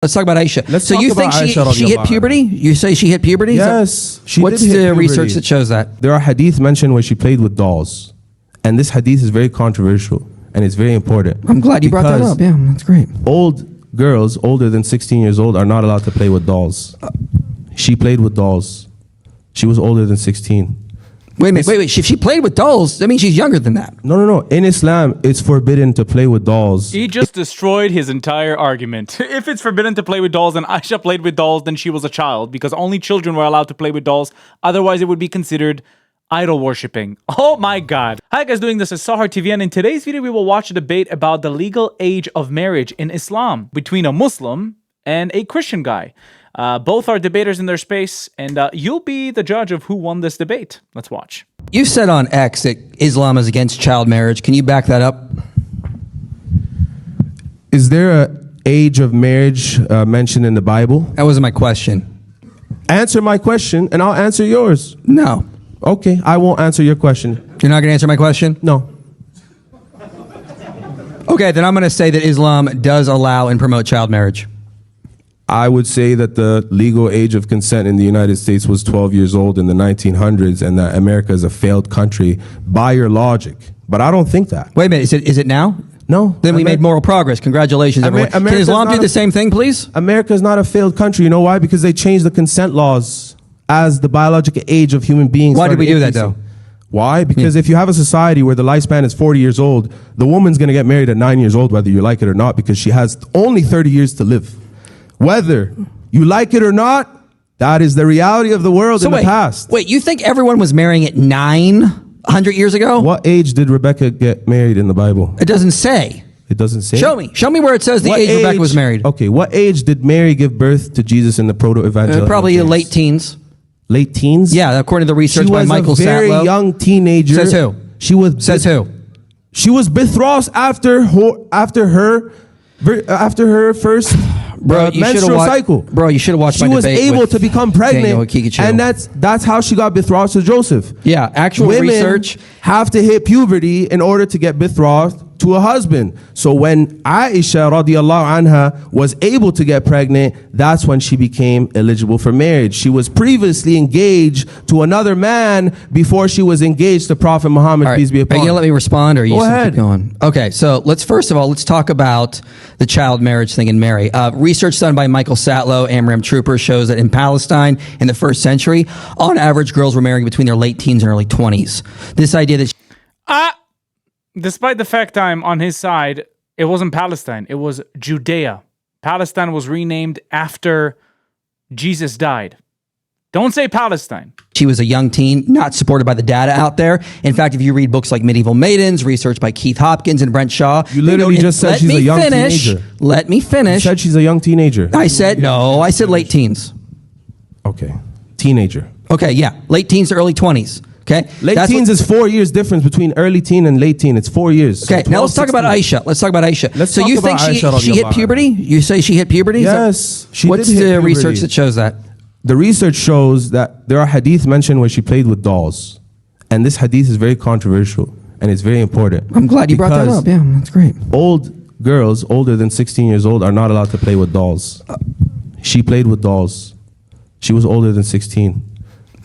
Let's talk about Aisha. So you think she hit puberty? You say she hit puberty? Yes. What's the research that shows that? There are hadith mentioned where she played with dolls. And this hadith is very controversial and it's very important. I'm glad you brought that up. Yeah, that's great. Old girls older than 16 years old are not allowed to play with dolls. She played with dolls. She was older than 16. Wait. If she played with dolls, that means she's younger than that. No. In Islam, it's forbidden to play with dolls. He just destroyed his entire argument. If it's forbidden to play with dolls and Aisha played with dolls, then she was a child because only children were allowed to play with dolls. Otherwise, it would be considered idol worshipping. Oh my God. Hi guys, doing this is Sahar TV, and in today's video, we will watch a debate about the legal age of marriage in Islam between a Muslim and a Christian guy. Both are debaters in their space, and you'll be the judge of who won this debate. Let's watch. You said on X that Islam is against child marriage. Can you back that up? Is there an age of marriage mentioned in the Bible? That wasn't my question. Answer my question, and I'll answer yours. No. Okay, I won't answer your question. You're not going to answer my question? No. Okay, then I'm going to say that Islam does allow and promote child marriage. I would say that the legal age of consent in the United States was 12 years old in the 1900s, and that America is a failed country by your logic. But I don't think that. Wait a minute, is it now? No. Then we made moral progress. Congratulations, everyone. Can Islam do the same thing, please? America is not a failed country. You know why? Because they changed the consent laws as the biological age of human beings. Why did we do that, though? Why? Because if you have a society where the lifespan is 40 years old, the woman's going to get married at 9 years old, whether you like it or not, because she has only 30 years to live. Whether you like it or not, that is the reality of the world in the past. Wait, you think everyone was marrying at 900 years ago? What age did Rebecca get married in the Bible? It doesn't say. It doesn't say? Show me where it says the age Rebecca was married. Okay, what age did Mary give birth to Jesus in the proto-evangelical? Probably late teens. Late teens? Yeah, according to the research by Michael Satlow. She was a very young teenager. Says who? She was. Says who? She was betrothed after her first menstrual cycle. Bro, you should have watched my debate. She was able to become pregnant, and that's how she got betrothed to Joseph. Yeah, actual research. Women have to hit puberty in order to get betrothed to a husband. So when Aisha radiallahu anha was able to get pregnant, that's when she became eligible for marriage. She was previously engaged to another man before she was engaged to Prophet Muhammad, peace be upon him. Are you gonna let me respond, or are you Go ahead. Keep going? Okay, so first of all, let's talk about the child marriage thing in Mary. Research done by Michael Satlow, Amram Trooper, shows that in Palestine in the first century, on average, girls were marrying between their late teens and early 20s. This idea that despite the fact I'm on his side, it wasn't Palestine. It was Judea. Palestine was renamed after Jesus died. Don't say Palestine. She was a young teen, not supported by the data out there. In fact, if you read books like Medieval Maidens, research by Keith Hopkins and Brent Shaw. You literally just said she's a young teenager. Let me finish. You said she's a young teenager. I said late teens. Okay. Teenager. Okay, yeah. Late teens to early 20s. Okay. Late teens is 4 years difference between early teen and late teen. It's 4 years. Okay, So now let's talk about Aisha. So you think she hit puberty? You say she hit puberty? Yes. What's the research that shows that? The research shows that there are hadith mentioned where she played with dolls. And this hadith is very controversial and it's very important. I'm glad you brought that up. Yeah, that's great. Old girls older than 16 years old are not allowed to play with dolls. She played with dolls. She was older than 16.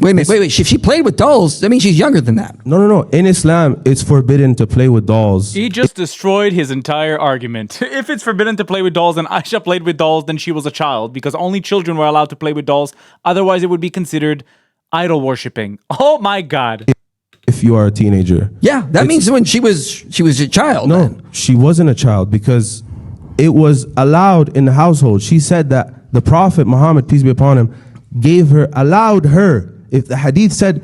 Wait. If she played with dolls, that means she's younger than that. No. In Islam, it's forbidden to play with dolls. He just destroyed his entire argument. If it's forbidden to play with dolls and Aisha played with dolls, then she was a child because only children were allowed to play with dolls. Otherwise, it would be considered idol worshipping. Oh my God. If you are a teenager. Yeah, that means when she was a child. No, then. she wasn't a child because it was allowed in the household. She said that the Prophet Muhammad, peace be upon him, allowed her. If the hadith said,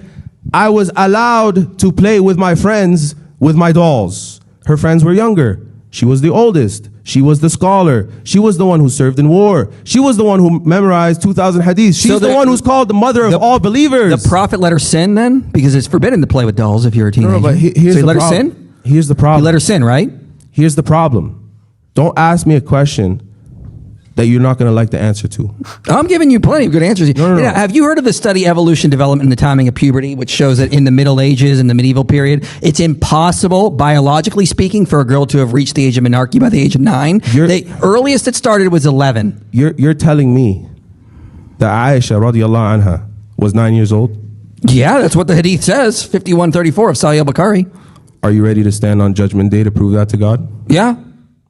I was allowed to play with my friends with my dolls. Her friends were younger. She was the oldest. She was the scholar. She was the one who served in war. She was the one who memorized 2,000 hadiths. She's the one who's called the mother of all believers. The Prophet let her sin then? Because it's forbidden to play with dolls if you're a teenager. No, but here's the let her sin? Here's the problem. He let her sin, right? Here's the problem. Don't ask me a question that you're not going to like the answer to. I'm giving you plenty of good answers. No. Have you heard of the study Evolution, Development, and the Timing of Puberty, which shows that in the Middle Ages and the medieval period, it's impossible, biologically speaking, for a girl to have reached the age of menarche by the age of 9. The earliest it started was 11. You're telling me that Aisha radiallahu anha was 9 years old? Yeah, that's what the Hadith says, 5134 of Sahih al-Bukhari. Are you ready to stand on Judgment Day to prove that to God? Yeah.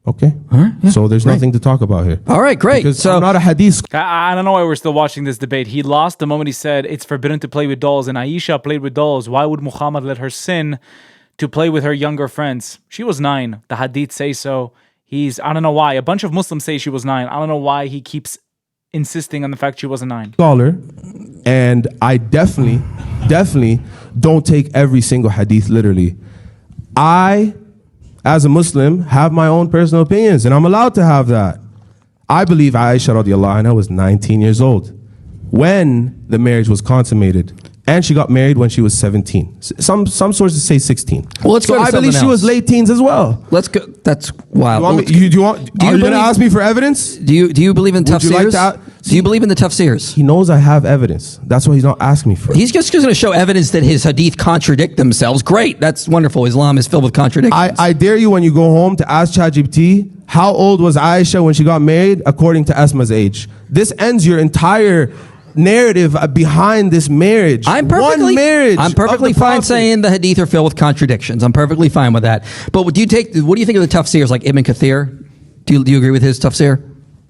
Okay. All right, yeah, so there's nothing to talk about here. All right, great. Because So I'm not a hadith. I don't know why we're still watching this debate. He lost the moment he said it's forbidden to play with dolls, and Aisha played with dolls. Why would Muhammad let her sin to play with her younger friends? She was 9. The Hadith say so. I don't know why. A bunch of Muslims say she was 9. I don't know why he keeps insisting on the fact she wasn't 9. Scholar, and I definitely don't take every single hadith literally. I, as a Muslim, have my own personal opinions, and I'm allowed to have that. I believe Aisha radiallahu anha was 19 years old when the marriage was consummated, and she got married when she was 17. Some sources say 16. Well, let's so go to I believe something she was else. late teens as well. let's go. That's wild. Are you going to ask me for evidence? Do you believe in Would you like tafsirs? to Do you believe in the tafsirs? He knows I have evidence. That's why he's not asking me for it. He's just going to show evidence that his hadith contradict themselves. Great. That's wonderful. Islam is filled with contradictions. I dare you when you go home to ask ChatGPT, how old was Aisha when she got married according to Esma's age? This ends your entire narrative behind this marriage. I'm perfectly of the fine Prophet. saying the hadith are filled with contradictions. I'm perfectly fine with that. But what do you think of the tafsirs like Ibn Kathir? Do you agree with his tafsir?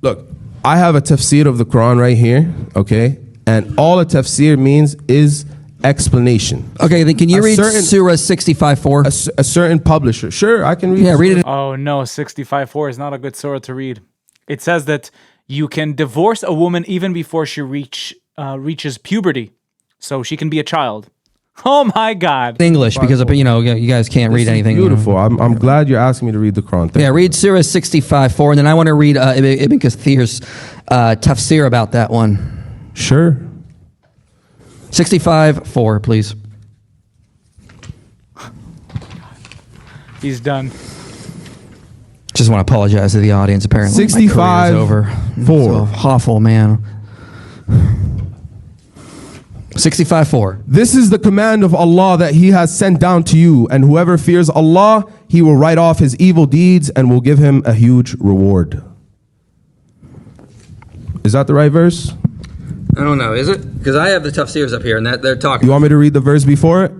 Look, I have a tafsir of the Quran right here, okay? And all a tafsir means is explanation. Okay, then can you A read certain- Surah 65:4? A certain publisher. Sure, I can read Yeah, read it. Oh no, 65:4 is not a good surah to read. It says that you can divorce a woman even before she reaches puberty, so she can be a child. Oh my God! English, because you guys can't read anything. Beautiful. I'm glad you're asking me to read the Quran. Thank Yeah, you. read Surah 65:4, and then I want to read Ibn Kathir's tafsir about that one. Sure. 65:4, please. He's done. Just want to apologize to the audience. Apparently, my career is 65:4. over. So awful, man. 65:4. This is the command of Allah that He has sent down to you, and whoever fears Allah, He will write off his evil deeds and will give him a huge reward. Is that the right verse? I don't know. Is it? Because I have the tafsirs up here, and they're talking. You want me to read the verse before it?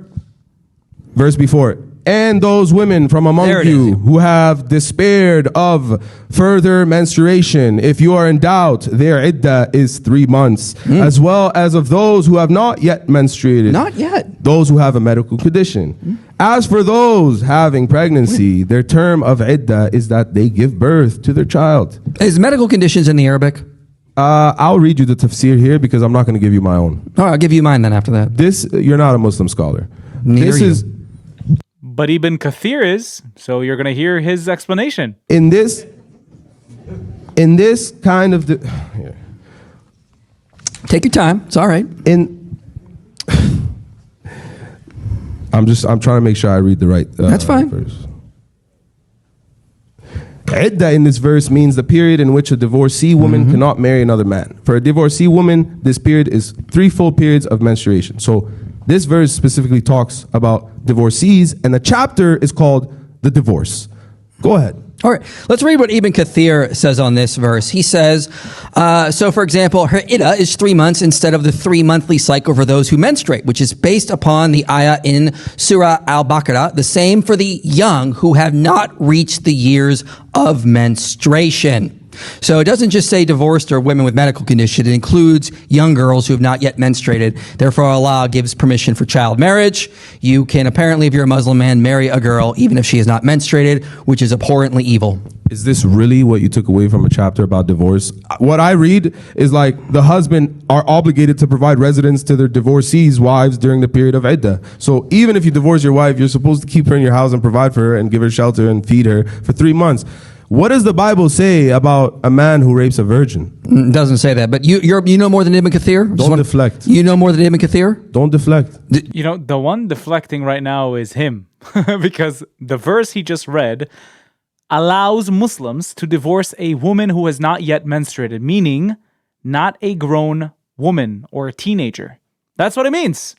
Verse before it. And those women from among There it you is. who have despaired of further menstruation, if you are in doubt, their iddah is 3 months, as well as of those who have not yet menstruated. Not yet. Those who have a medical condition. As for those having pregnancy, their term of iddah is that they give birth to their child. Is medical conditions in the Arabic? I'll read you the tafsir here because I'm not going to give you my own. All right, I'll give you mine then after that. You're not a Muslim scholar. Neither This are you. is But Ibn Kathir is, so you're gonna hear his explanation. in this kind of here. Take your time. It's all right. I'm trying to make sure I read the right That's fine. verse. Iddah in this verse means the period in which a divorcee woman cannot marry another man. For a divorcee woman, this period is 3 full periods of menstruation. So this verse specifically talks about divorcees, and the chapter is called the divorce. Go ahead. All right, let's read what Ibn Kathir says on this verse. He says, so for example, her iddah is 3 months instead of the 3 monthly cycle for those who menstruate, which is based upon the ayah in Surah Al-Baqarah, the same for the young who have not reached the years of menstruation. So it doesn't just say divorced or women with medical condition. It includes young girls who have not yet menstruated. Therefore, Allah gives permission for child marriage. You can apparently, if you're a Muslim man, marry a girl even if she has not menstruated, which is abhorrently evil. Is this really what you took away from a chapter about divorce? What I read is like the husband are obligated to provide residence to their divorcees' wives during the period of iddah. So even if you divorce your wife, you're supposed to keep her in your house and provide for her and give her shelter and feed her for 3 months. What does the Bible say about a man who rapes a virgin? It doesn't say that, but you know more than Ibn Kathir? Don't deflect. You know more than Ibn Kathir? Don't deflect. You know, the one deflecting right now is him, because the verse he just read, allows Muslims to divorce a woman who has not yet menstruated, meaning not a grown woman or a teenager. That's what it means.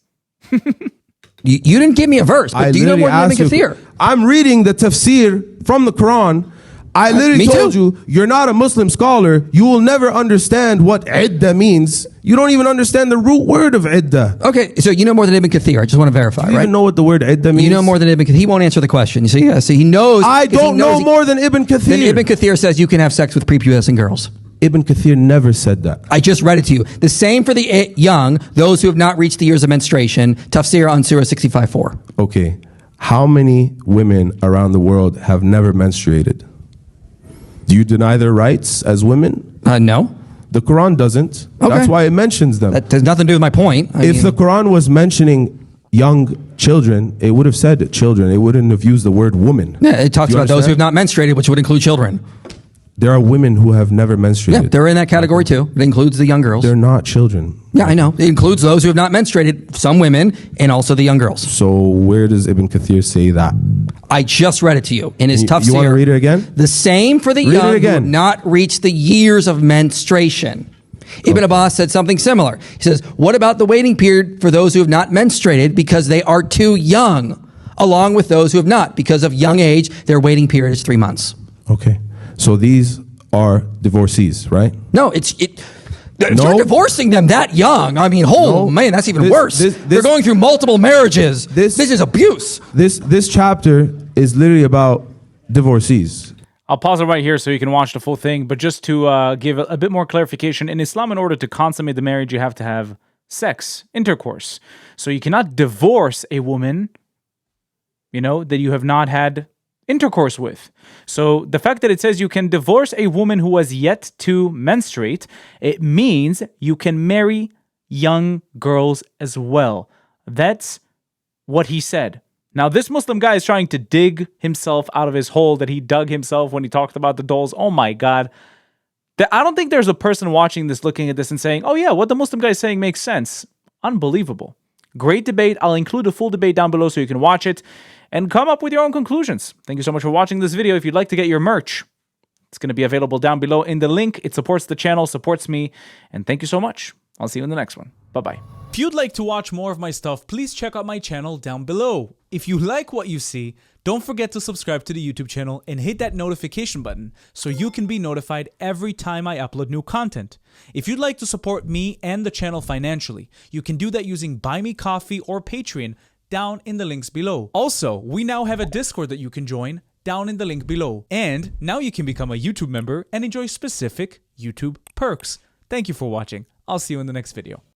You didn't give me a verse, but do you know more than Ibn Kathir? I'm reading the Tafsir from the Quran. I literally me told too. you, you're not a Muslim scholar. You will never understand what idda means. You don't even understand the root word of idda. Okay, so you know more than Ibn Kathir. I just want to verify, Do you right? even know what the word idda means? You know more than Ibn Kathir. He won't answer the question. So yeah, so he knows. I 'cause he don't knows know more than Ibn Kathir. Then Ibn Kathir says you can have sex with prepubescent girls. Ibn Kathir never said that. I just read it to you. The same for the young, those who have not reached the years of menstruation. Tafsir on Surah 65:4. Okay. How many women around the world have never menstruated? Do you deny their rights as women? No. The Quran doesn't. Okay. That's why it mentions them. That has nothing to do with my point. If the Quran was mentioning young children, it would have said children. It wouldn't have used the word woman. yeah, it talks Do you about those who have understand? not menstruated, which would include children. There are women who have never Yeah, menstruated. they're in that category too. It includes the young girls. They're not children. Yeah, I know. It includes those who have not menstruated, some women, and also the young girls. So where does Ibn Kathir say that? I just read it to you in his Tafsir. You want to read it again? The same for the Read it young who again. have not reached the years of menstruation. Ibn Abbas said something similar. He says, what about the waiting period for those who have not menstruated because they are too young, along with those who have not? Because of young age, their waiting period is 3 months. Okay. So these are divorcees, right? No, they're No. divorcing them that young. I mean, No. man, that's even This- worse. this- They're going through multiple marriages. This- This is abuse. This chapter is literally about divorcees. I'll pause it right here so you can watch the full thing. But just to give a bit more clarification, in Islam, in order to consummate the marriage, you have to have sex, intercourse. So you cannot divorce a woman, that you have not had intercourse with. So the fact that it says you can divorce a woman who has yet to menstruate, it means you can marry young girls as well. That's what he said. Now, this Muslim guy is trying to dig himself out of his hole that he dug himself when he talked about the dolls. Oh my God. I don't think there's a person watching this looking at this and saying, oh yeah, what the Muslim guy is saying makes sense. Unbelievable. Great debate. I'll include a full debate down below so you can watch it and come up with your own conclusions. Thank you so much for watching this video. If you'd like to get your merch, it's going to be available down below in the link. It supports the channel, supports me, and thank you so much. I'll see you in the next one. Bye-bye. If you'd like to watch more of my stuff, please check out my channel down below. If you like what you see, don't forget to subscribe to the YouTube channel and hit that notification button so you can be notified every time I upload new content. If you'd like to support me and the channel financially, you can do that using Buy Me Coffee or Patreon down in the links below. Also, we now have a Discord that you can join down in the link below. And now you can become a YouTube member and enjoy specific YouTube perks. Thank you for watching. I'll see you in the next video.